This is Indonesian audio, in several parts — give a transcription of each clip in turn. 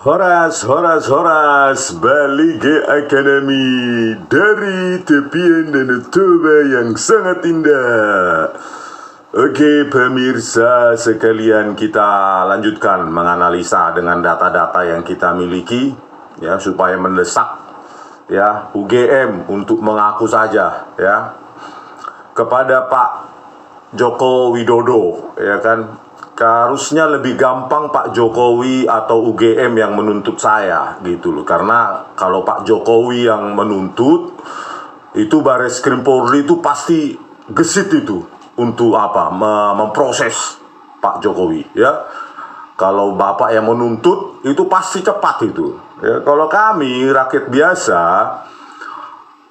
Horas, horas, horas, balik ke Akademi dari tepian dan toba yang sangat indah. Oke pemirsa sekalian, kita lanjutkan menganalisa dengan data-data yang kita miliki ya, supaya mendesak ya UGM untuk mengaku saja ya kepada Pak Joko Widodo, ya kan. Harusnya lebih gampang Pak Jokowi atau UGM yang menuntut saya gitu loh. Karena kalau Pak Jokowi yang menuntut, itu Bareskrim Polri itu pasti gesit itu untuk apa? Memproses Pak Jokowi ya. Kalau Bapak yang menuntut itu pasti cepat itu. Ya, kalau kami rakyat biasa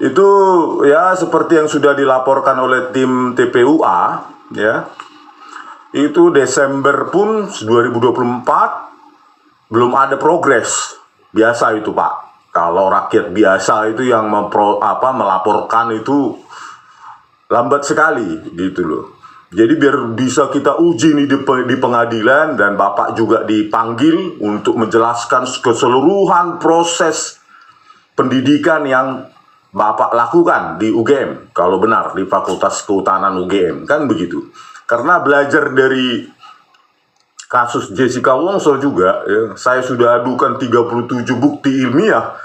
itu ya seperti yang sudah dilaporkan oleh tim TPUA ya. Itu Desember pun 2024 belum ada progres. Biasa itu Pak. Kalau rakyat biasa itu yang melaporkan itu lambat sekali gitu loh. Jadi biar bisa kita uji nih di pengadilan, dan Bapak juga dipanggil untuk menjelaskan keseluruhan proses pendidikan yang Bapak lakukan di UGM. Kalau benar di Fakultas Kehutanan UGM, kan begitu. Karena belajar dari kasus Jessica Wongso juga ya, saya sudah adukan 37 bukti ilmiah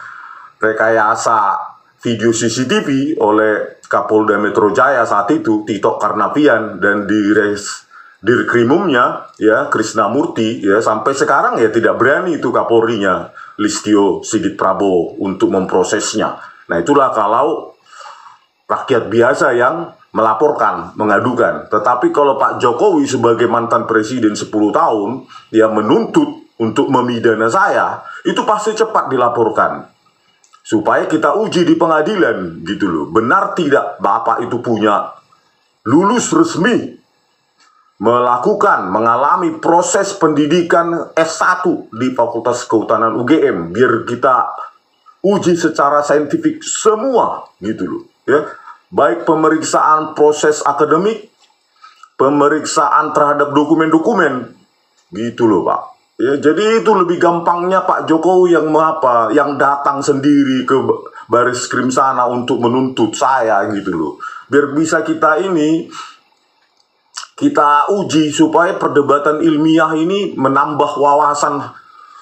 rekayasa video CCTV oleh Kapolda Metro Jaya saat itu, Tito Karnavian, dan Dirkrimumnya ya, Krisnamurti ya, sampai sekarang ya tidak berani itu Kapolrinya Listio Sigit Prabowo untuk memprosesnya. Nah itulah kalau rakyat biasa yang melaporkan, mengadukan. Tetapi kalau Pak Jokowi sebagai mantan presiden 10 tahun yang menuntut untuk memidana saya, itu pasti cepat dilaporkan. Supaya kita uji di pengadilan gitu loh. Benar tidak Bapak itu punya lulus resmi mengalami proses pendidikan S1 di Fakultas Kehutanan UGM, biar kita uji secara saintifik semua gitu loh ya. Baik pemeriksaan proses akademik, pemeriksaan terhadap dokumen-dokumen, gitu loh Pak. Ya, jadi itu lebih gampangnya Pak Jokowi yang datang sendiri ke Bareskrim sana untuk menuntut saya gitu loh. Biar bisa kita uji supaya perdebatan ilmiah ini menambah wawasan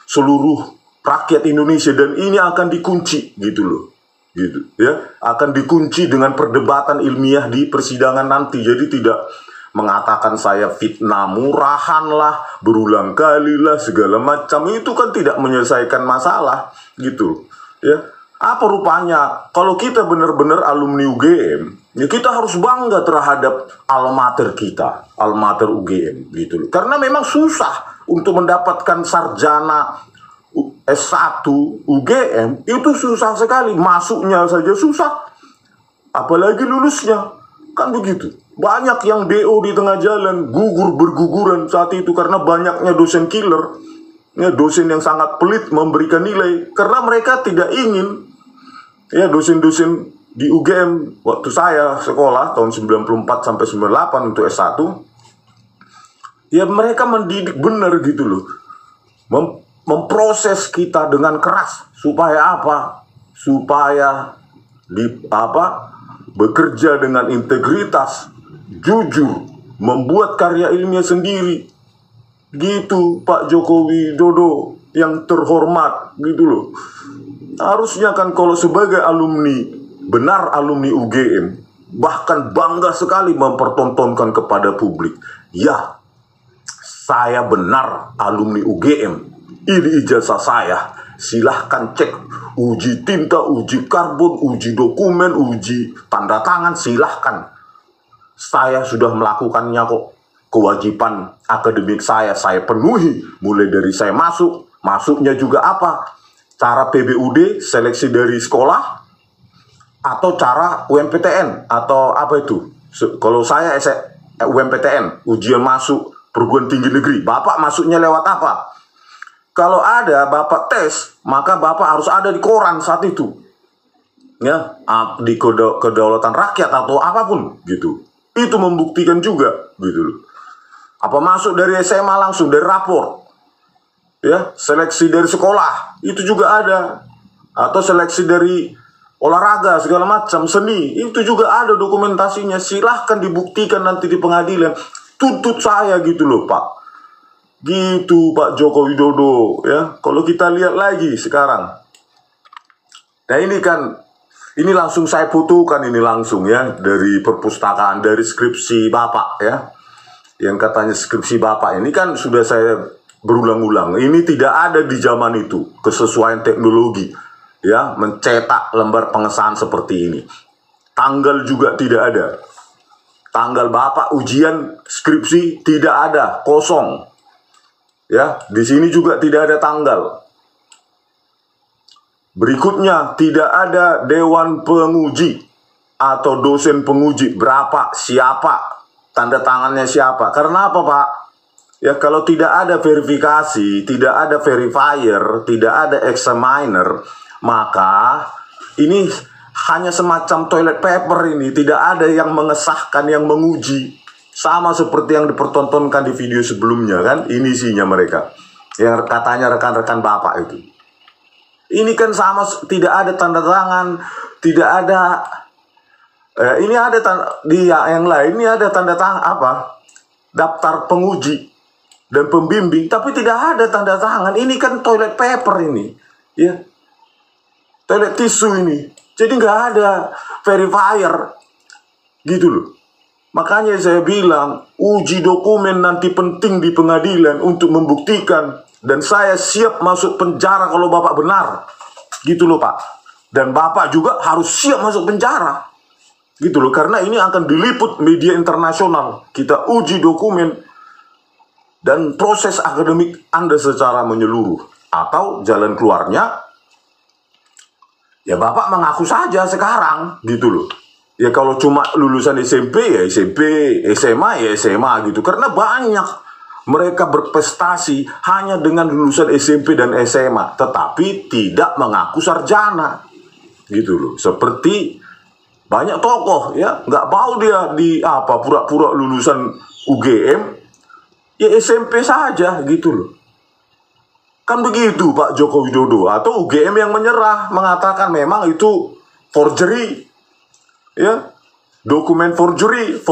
seluruh rakyat Indonesia, dan ini akan dikunci gitu loh. Gitu ya, akan dikunci dengan perdebatan ilmiah di persidangan nanti. Jadi tidak mengatakan saya fitnah murahan lah, berulang kali lah, segala macam, itu kan tidak menyelesaikan masalah gitu ya. Apa rupanya kalau kita benar-benar alumni UGM ya, kita harus bangga terhadap alma mater kita, alma mater UGM gitu loh. Karena memang susah untuk mendapatkan sarjana S1 UGM, itu susah sekali. Masuknya saja susah, apalagi lulusnya. Kan begitu. Banyak yang DO di tengah jalan, berguguran saat itu karena banyaknya dosen killer ya, dosen yang sangat pelit memberikan nilai. Karena mereka tidak ingin ya, dosen-dosen di UGM waktu saya sekolah tahun 94 sampai 98 untuk S1 ya, mereka mendidik benar gitu loh, memproses kita dengan keras supaya apa? Supaya bekerja dengan integritas, jujur, membuat karya ilmiah sendiri. Gitu Pak Joko Widodo yang terhormat gitu loh. Harusnya kan kalau sebagai alumni, benar alumni UGM, bahkan bangga sekali mempertontonkan kepada publik, ya saya benar alumni UGM. Ini ijazah saya, silahkan cek uji tinta, uji karbon, uji dokumen, uji tanda tangan, silahkan. Saya sudah melakukannya kok. Kewajiban akademik saya penuhi. Mulai dari saya masuknya juga apa? Cara PBUD, seleksi dari sekolah, atau cara UMPTN, atau apa itu? Kalau saya UMPTN, ujian masuk perguruan tinggi negeri. Bapak masuknya lewat apa? Kalau ada Bapak tes, maka Bapak harus ada di koran saat itu. Ya, di kedaulatan rakyat atau apapun gitu. Itu membuktikan juga gitu loh. Apa masuk dari SMA langsung dari rapor? ya, seleksi dari sekolah itu juga ada, atau seleksi dari olahraga segala macam, seni itu juga ada dokumentasinya. Silahkan dibuktikan nanti di pengadilan, tuntut saya gitu loh Pak, gitu Pak Joko Widodo ya. Kalau kita lihat lagi sekarang, nah ini kan, ini langsung saya fotokan ini langsung ya, dari perpustakaan, dari skripsi Bapak ya, yang katanya skripsi Bapak ini kan sudah saya berulang-ulang. Ini tidak ada di zaman itu kesesuaian teknologi ya, mencetak lembar pengesahan seperti ini. Tanggal juga tidak ada. Tanggal Bapak ujian skripsi tidak ada, kosong. Ya, di sini juga tidak ada tanggal. Berikutnya, tidak ada dewan penguji atau dosen penguji. Berapa, siapa, tanda tangannya siapa. Karena apa Pak? Ya, kalau tidak ada verifikasi, tidak ada verifier, tidak ada examiner, maka ini hanya semacam toilet paper ini. Tidak ada yang mengesahkan, yang menguji. Sama seperti yang dipertontonkan di video sebelumnya kan. Ini isinya mereka, yang katanya rekan-rekan Bapak itu. Ini kan sama, tidak ada tanda tangan, tidak ada. Ini ada di yang lain, ini ada tanda tangan apa? Daftar penguji dan pembimbing, tapi tidak ada tanda tangan. Ini kan toilet paper ini, ya, toilet tisu ini. Jadi nggak ada verifier, gitu loh. Makanya saya bilang uji dokumen nanti penting di pengadilan untuk membuktikan, dan saya siap masuk penjara kalau Bapak benar, gitu loh Pak. Dan Bapak juga harus siap masuk penjara, gitu loh, karena ini akan diliput media internasional. Kita uji dokumen dan proses akademik Anda secara menyeluruh. Atau jalan keluarnya, ya Bapak mengaku saja sekarang, gitu loh. Ya kalau cuma lulusan SMP ya SMP, SMA ya SMA gitu. Karena banyak mereka berprestasi hanya dengan lulusan SMP dan SMA, tetapi tidak mengaku sarjana, gitu loh. Seperti banyak tokoh ya, nggak mau dia di apa, pura-pura lulusan UGM, ya SMP saja, gitu loh. Kan begitu Pak Joko Widodo. Atau UGM yang menyerah, mengatakan memang itu forgery, ya, dokumen forgery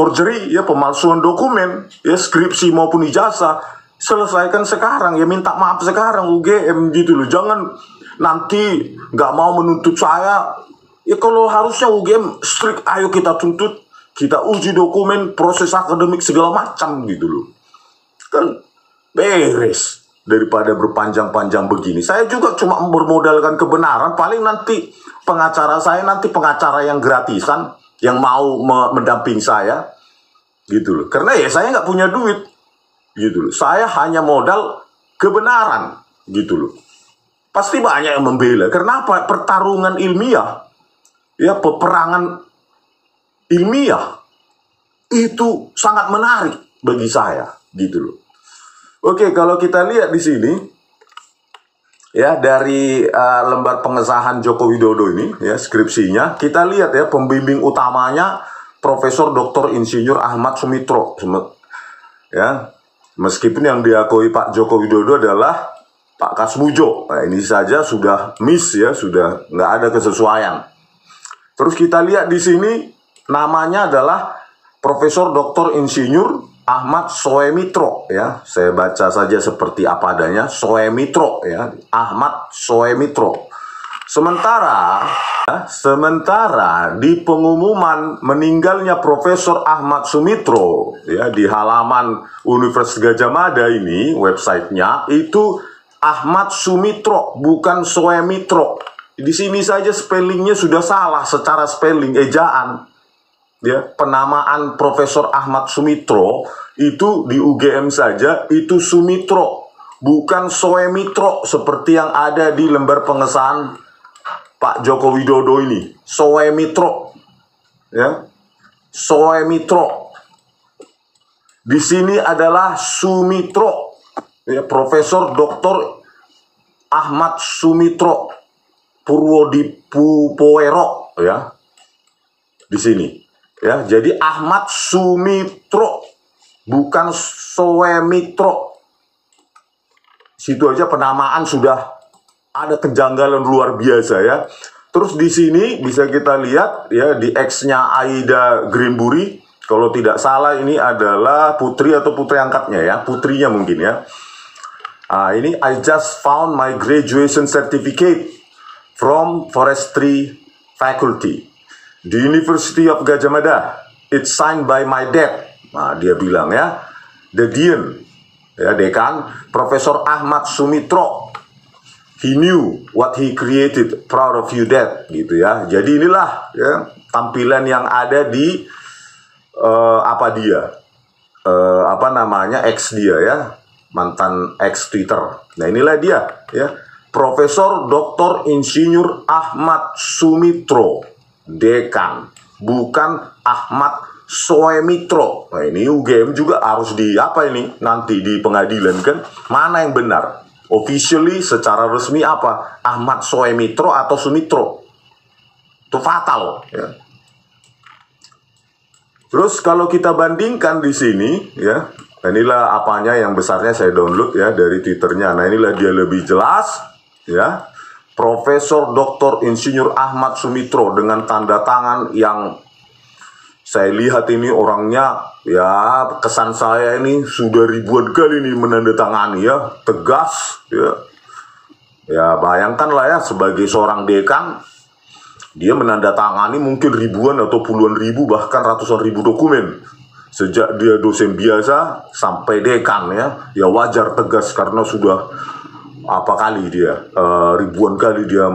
ya, pemalsuan dokumen ya, skripsi maupun ijazah. Selesaikan sekarang ya, minta maaf sekarang UGM, gitu loh. Jangan nanti nggak mau menuntut saya. Ya kalau harusnya UGM strict, ayo kita tuntut, kita uji dokumen, proses akademik segala macam, gitu loh. Kan beres daripada berpanjang-panjang begini. Saya juga cuma bermodalkan kebenaran. Paling nanti pengacara saya, nanti pengacara yang gratisan, yang mau mendamping saya, gitu loh. Karena ya saya nggak punya duit, gitu loh. Saya hanya modal kebenaran, gitu loh. Pasti banyak yang membela. Kenapa? Pertarungan ilmiah, ya, peperangan ilmiah itu sangat menarik bagi saya, gitu loh. Oke, kalau kita lihat di sini, ya, dari lembar pengesahan Joko Widodo ini, ya, skripsinya, kita lihat ya, pembimbing utamanya Profesor Dr. Insinyur Ahmad Sumitro, ya, meskipun yang diakui Pak Joko Widodo adalah Pak Kasmujo. Nah, ini saja sudah miss ya, sudah nggak ada kesesuaian. Terus kita lihat di sini, namanya adalah Profesor Dr. Insinyur Ahmad Soemitro, ya, saya baca saja seperti apa adanya, Soemitro, ya, Ahmad Soemitro. Sementara di pengumuman meninggalnya Profesor Ahmad Sumitro, ya, di halaman Universitas Gadjah Mada ini, websitenya itu Ahmad Sumitro, bukan Soemitro. Di sini saja spellingnya sudah salah secara spelling, ejaan. Ya, penamaan Profesor Ahmad Sumitro itu di UGM saja itu Sumitro, bukan Soemitro seperti yang ada di lembar pengesahan Pak Joko Widodo ini. Soemitro, ya, Soemitro. Di sini adalah Sumitro, ya, Profesor Dr. Ahmad Sumitro Purwodipupoero, ya, di sini. Ya, jadi Ahmad Sumitro, bukan Soemitro. Situ aja penamaan sudah ada kejanggalan luar biasa ya. Terus di sini bisa kita lihat ya di X-nya Aida Greenbury. Kalau tidak salah ini adalah putri atau putri angkatnya ya, putrinya mungkin ya. Ini I just found my graduation certificate from Forestry Faculty, the University of Gadjah Mada. It's signed by my dad. Nah, dia bilang ya, the Dean, ya dekan, Profesor Ahmad Sumitro. He knew what he created. Proud of you, Dad. Gitu ya. Jadi inilah ya tampilan yang ada di X dia ya, mantan X Twitter. Nah inilah dia ya, Profesor Dr. Insinyur Ahmad Sumitro, dekan, bukan Ahmad Soemitro. Nah ini UGM juga harus nanti di pengadilan kan, mana yang benar? Officially secara resmi apa? Ahmad Soemitro atau Sumitro? Itu fatal ya. Terus kalau kita bandingkan di sini ya, inilah apanya yang besarnya saya download ya dari Twitternya. Nah inilah dia lebih jelas ya. Profesor Dr. Insinyur Ahmad Sumitro dengan tanda tangan yang saya lihat ini orangnya ya, kesan saya ini sudah ribuan kali nih menandatangani ya, tegas ya. Ya bayangkanlah ya sebagai seorang dekan, dia menandatangani mungkin ribuan atau puluhan ribu bahkan ratusan ribu dokumen sejak dia dosen biasa sampai dekan ya. Ya wajar tegas karena sudah ribuan kali dia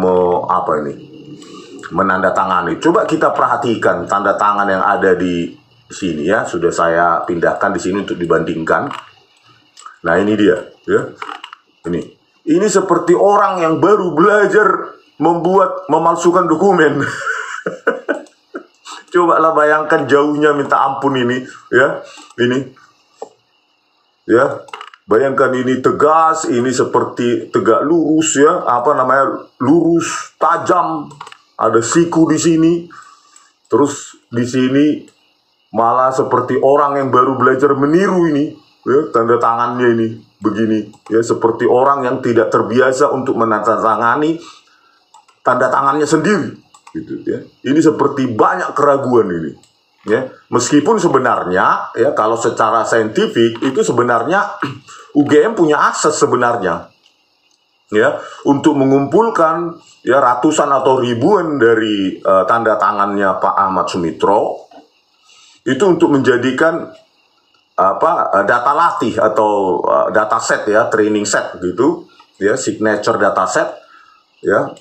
menandatangani. Coba kita perhatikan tanda tangan yang ada di sini ya. Sudah saya pindahkan di sini untuk dibandingkan. Nah ini dia ya. Ini seperti orang yang baru belajar memalsukan dokumen. Cobalah bayangkan jauhnya minta ampun ini ya. Ini ya, bayangkan ini tegas, ini seperti tegak lurus ya, lurus tajam, ada siku di sini. Terus di sini malah seperti orang yang baru belajar meniru ini ya, tanda tangannya ini begini ya, seperti orang yang tidak terbiasa untuk menandatangani tanda tangannya sendiri gitu ya. Ini seperti banyak keraguan ini ya. Meskipun sebenarnya ya kalau secara saintifik itu sebenarnya UGM punya akses sebenarnya ya untuk mengumpulkan ya ratusan atau ribuan dari tanda tangannya Pak Ahmad Sumitro itu untuk menjadikan data latih atau data set ya, training set gitu ya, signature data set ya.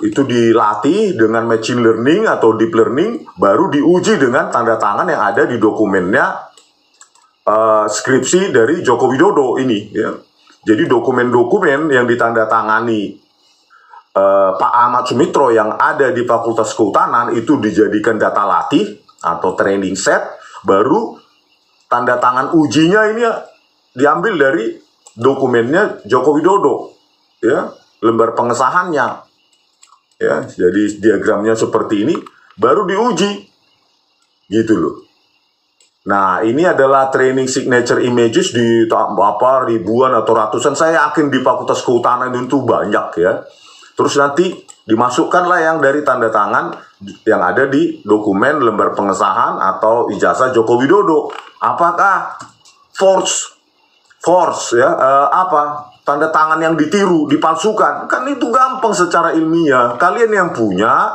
Itu dilatih dengan machine learning atau deep learning, baru diuji dengan tanda tangan yang ada di dokumennya skripsi dari Joko Widodo ini ya. Jadi dokumen-dokumen yang ditandatangani Pak Ahmad Sumitro yang ada di Fakultas Kehutanan itu dijadikan data latih atau training set, baru tanda tangan ujinya ini ya, diambil dari dokumennya Joko Widodo ya, lembar pengesahannya. Ya, jadi diagramnya seperti ini, baru diuji, gitu loh. Nah, ini adalah training signature images di ribuan atau ratusan. Saya yakin di Fakultas Kehutanan itu banyak ya. Terus nanti dimasukkanlah yang dari tanda tangan yang ada di dokumen lembar pengesahan atau ijazah Joko Widodo. Apakah force ya? Tanda tangan yang ditiru, dipalsukan, kan itu gampang secara ilmiah. Kalian yang punya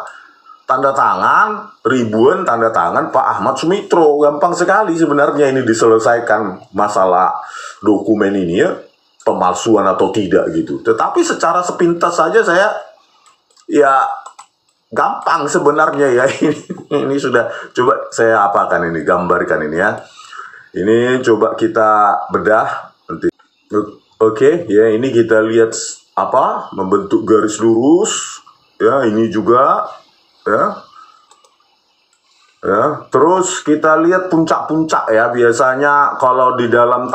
tanda tangan, ribuan tanda tangan Pak Ahmad Sumitro, gampang sekali sebenarnya ini diselesaikan masalah dokumen ini ya, pemalsuan atau tidak gitu. Tetapi secara sepintas saja saya ya gampang sebenarnya ya. Ini sudah, coba saya ini gambarkan ini ya. Ini coba kita bedah nanti. Oke, ya ini kita lihat membentuk garis lurus ya, ini juga ya. Terus kita lihat puncak-puncak ya. Biasanya kalau di dalam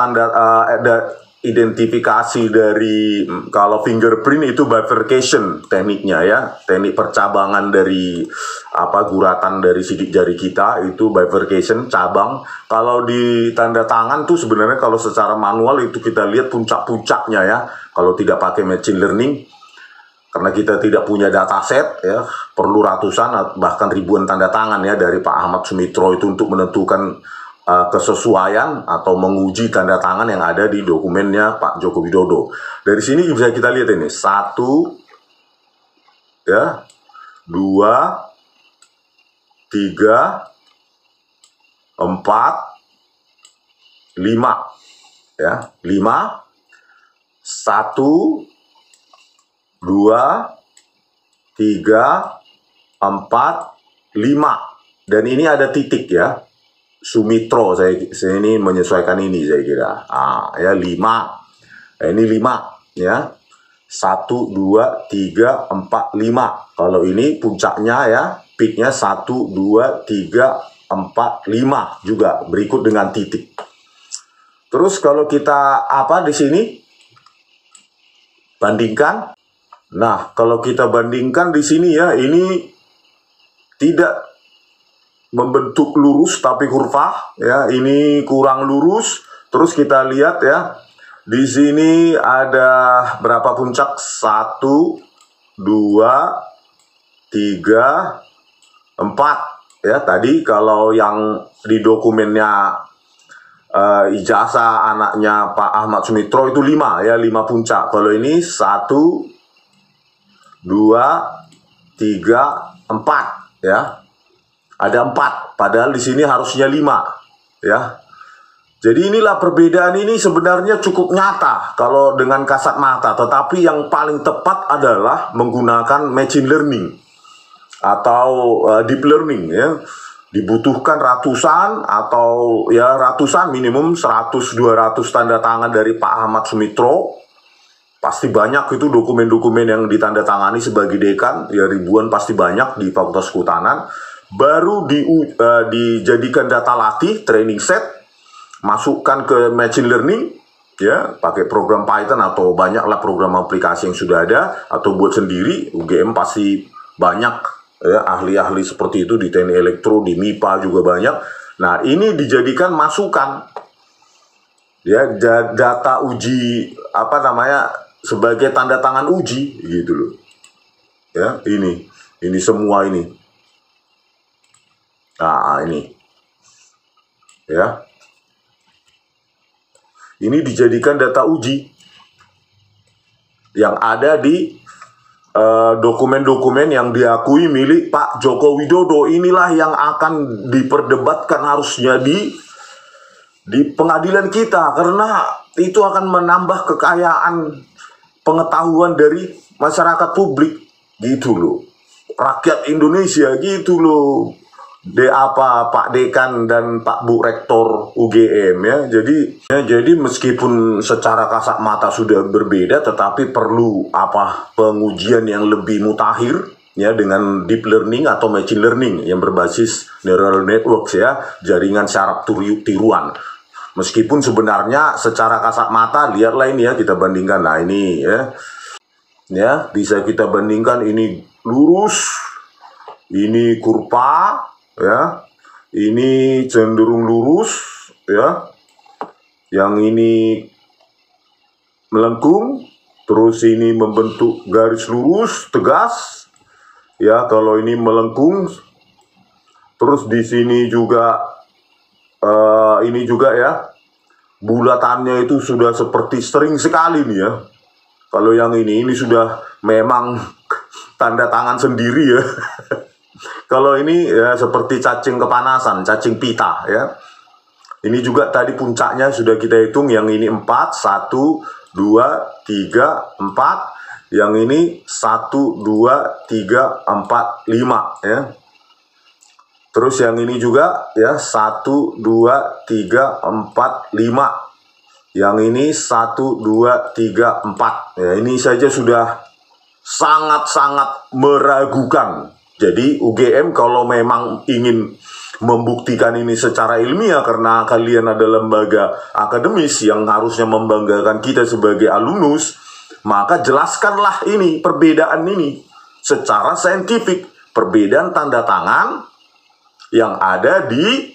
identifikasi dari kalau fingerprint itu bifurcation tekniknya ya, teknik percabangan dari guratan dari sidik jari kita itu bifurcation cabang. Kalau di tanda tangan tuh sebenarnya kalau secara manual itu kita lihat puncak-puncaknya ya. Kalau tidak pakai machine learning, karena kita tidak punya dataset ya, perlu ratusan bahkan ribuan tanda tangan ya dari Pak Ahmad Sumitro itu untuk menentukan kesesuaian atau menguji tanda tangan yang ada di dokumennya Pak Joko Widodo. Dari sini bisa kita lihat ini 1, ya, 2, 3, 4, 5, ya, 5, 1, 2, 3, 4, 5, dan ini ada titik ya. Sumitro saya ini menyesuaikan ini saya kira. Ya 5. Ini 5 ya. 1 2 3 4 5. Kalau ini puncaknya ya, peaknya 1 2 3 4 5 juga berikut dengan titik. Terus kalau kita di sini bandingkan. Nah, kalau kita bandingkan di sini ya, ini tidak membentuk lurus tapi kurva ya, ini kurang lurus. Terus kita lihat ya, di sini ada berapa puncak? 1 2 3 4 ya. Tadi kalau yang di dokumennya ijazah anaknya Pak Ahmad Sumitro itu 5 ya, 5 puncak. Kalau ini 1 2 3 4 ya. Ada 4, padahal di sini harusnya 5, ya. Jadi inilah perbedaan ini sebenarnya cukup nyata kalau dengan kasat mata, tetapi yang paling tepat adalah menggunakan machine learning atau deep learning, ya. Dibutuhkan ratusan atau ya ratusan minimum 100-200 tanda tangan dari Pak Ahmad Sumitro. Pasti banyak itu dokumen-dokumen yang ditandatangani sebagai dekan, ya ribuan pasti banyak di Fakultas Kehutanan. Baru dijadikan data latih, training set, masukkan ke machine learning, ya, pakai program Python atau banyaklah program aplikasi yang sudah ada, atau buat sendiri. UGM pasti banyak ya, ahli-ahli seperti itu di teknik elektro, di MIPA juga banyak. Nah, ini dijadikan masukan, ya, data uji sebagai tanda tangan uji gitu loh, ya. Ini semua ini. Nah, ini ya, ini dijadikan data uji yang ada di dokumen-dokumen yang diakui milik Pak Joko Widodo. Inilah yang akan diperdebatkan harusnya di pengadilan kita, karena itu akan menambah kekayaan pengetahuan dari masyarakat publik gitu loh, rakyat Indonesia gitu loh. Pak Dekan dan Pak Bu Rektor UGM ya. Jadi meskipun secara kasat mata sudah berbeda, tetapi perlu pengujian yang lebih mutakhir ya, dengan deep learning atau machine learning yang berbasis neural networks ya, jaringan syaraf tiruan. Meskipun sebenarnya secara kasat mata, lihatlah ini ya, kita bandingkan. Nah, ini ya bisa kita bandingkan, ini lurus, ini kurva ya, ini cenderung lurus ya, yang ini melengkung, terus ini membentuk garis lurus tegas ya. Kalau ini melengkung, terus di sini juga ini juga ya, bulatannya itu sudah seperti string sekali nih ya. Kalau yang ini sudah memang tanda tangan sendiri ya. Kalau ini ya seperti cacing kepanasan, cacing pita ya. Ini juga tadi puncaknya sudah kita hitung, yang ini 4, 1, 2, 3, 4. Yang ini 1, 2, 3, 4, 5 ya. Terus yang ini juga ya 1, 2, 3, 4, 5. Yang ini 1, 2, 3, 4. Ya, ini saja sudah sangat-sangat meragukan. Jadi UGM kalau memang ingin membuktikan ini secara ilmiah karena kalian adalah lembaga akademis yang harusnya membanggakan kita sebagai alumnus, maka jelaskanlah ini, perbedaan ini secara saintifik. Perbedaan tanda tangan yang ada di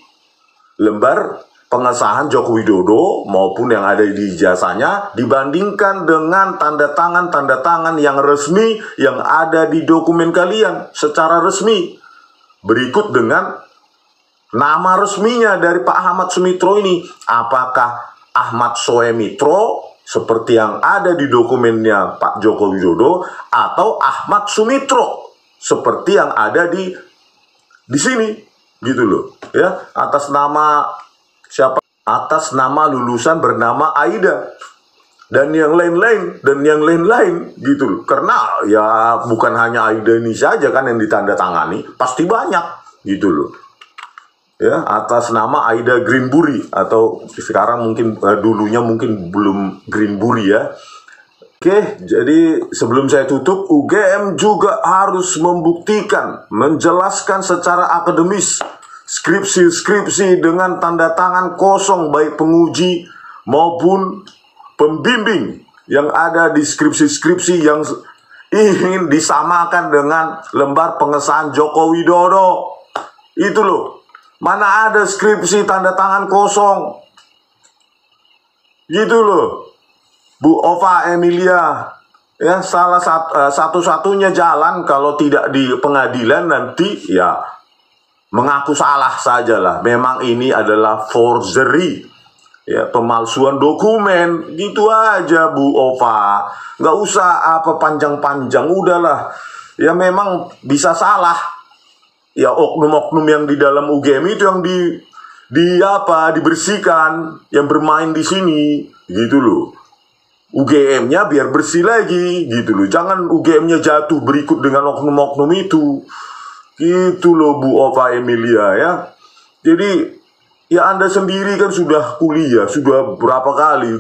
lembar pengesahan Joko Widodo maupun yang ada di ijazahnya dibandingkan dengan tanda tangan yang resmi yang ada di dokumen kalian secara resmi. Berikut dengan nama resminya dari Pak Ahmad Sumitro ini. Apakah Ahmad Soemitro seperti yang ada di dokumennya Pak Joko Widodo atau Ahmad Sumitro seperti yang ada di sini, gitu loh, ya, atas nama siapa? Atas nama lulusan bernama Aida dan yang lain-lain gitu loh. Karena ya bukan hanya Aida ini saja kan yang ditandatangani, pasti banyak gitu loh. Ya, atas nama Aida Greenbury atau sekarang mungkin dulunya mungkin belum Greenbury ya. Oke, jadi sebelum saya tutup, UGM juga harus membuktikan, menjelaskan secara akademis skripsi-skripsi dengan tanda tangan kosong baik penguji maupun pembimbing yang ada di skripsi-skripsi yang ingin disamakan dengan lembar pengesahan Joko Widodo. Itu loh, mana ada skripsi tanda tangan kosong. Gitu loh. Bu Ova Emilia, ya, salah satu-satunya jalan kalau tidak di pengadilan nanti ya mengaku salah sajalah. Memang ini adalah forgery, ya, pemalsuan dokumen, gitu aja Bu Ova. Nggak usah apa panjang-panjang, udahlah. Ya memang bisa salah. Ya oknum-oknum yang di dalam UGM itu yang dibersihkan, yang bermain di sini, gitu loh. UGM-nya biar bersih lagi, gitu loh. Jangan UGM-nya jatuh berikut dengan oknum-oknum itu. Gitu loh Bu Ova Emilia ya. Jadi ya Anda sendiri kan sudah kuliah, sudah berapa kali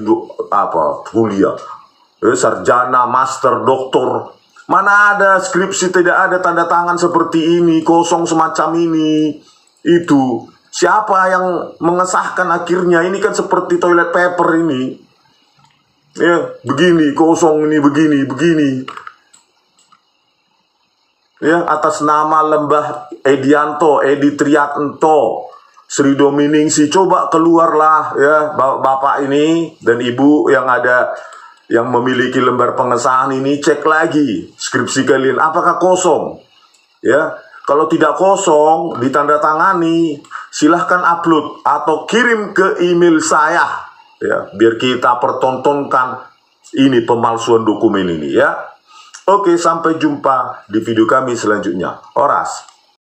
kuliah. Sarjana, master, doktor. Mana ada skripsi tidak ada tanda tangan seperti ini, kosong semacam ini. Itu siapa yang mengesahkan akhirnya? Ini kan seperti toilet paper ini. Ya, begini, kosong ini, begini. Ya, atas nama Lembah Edianto, Edi Trianto, Sri Dominingsi, coba keluarlah ya Bapak ini dan Ibu yang ada yang memiliki lembar pengesahan ini, cek lagi skripsi kalian apakah kosong. Ya, kalau tidak kosong, ditandatangani, silahkan upload atau kirim ke email saya. Ya, biar kita pertontonkan ini pemalsuan dokumen ini ya. Oke, sampai jumpa di video kami selanjutnya. Horas.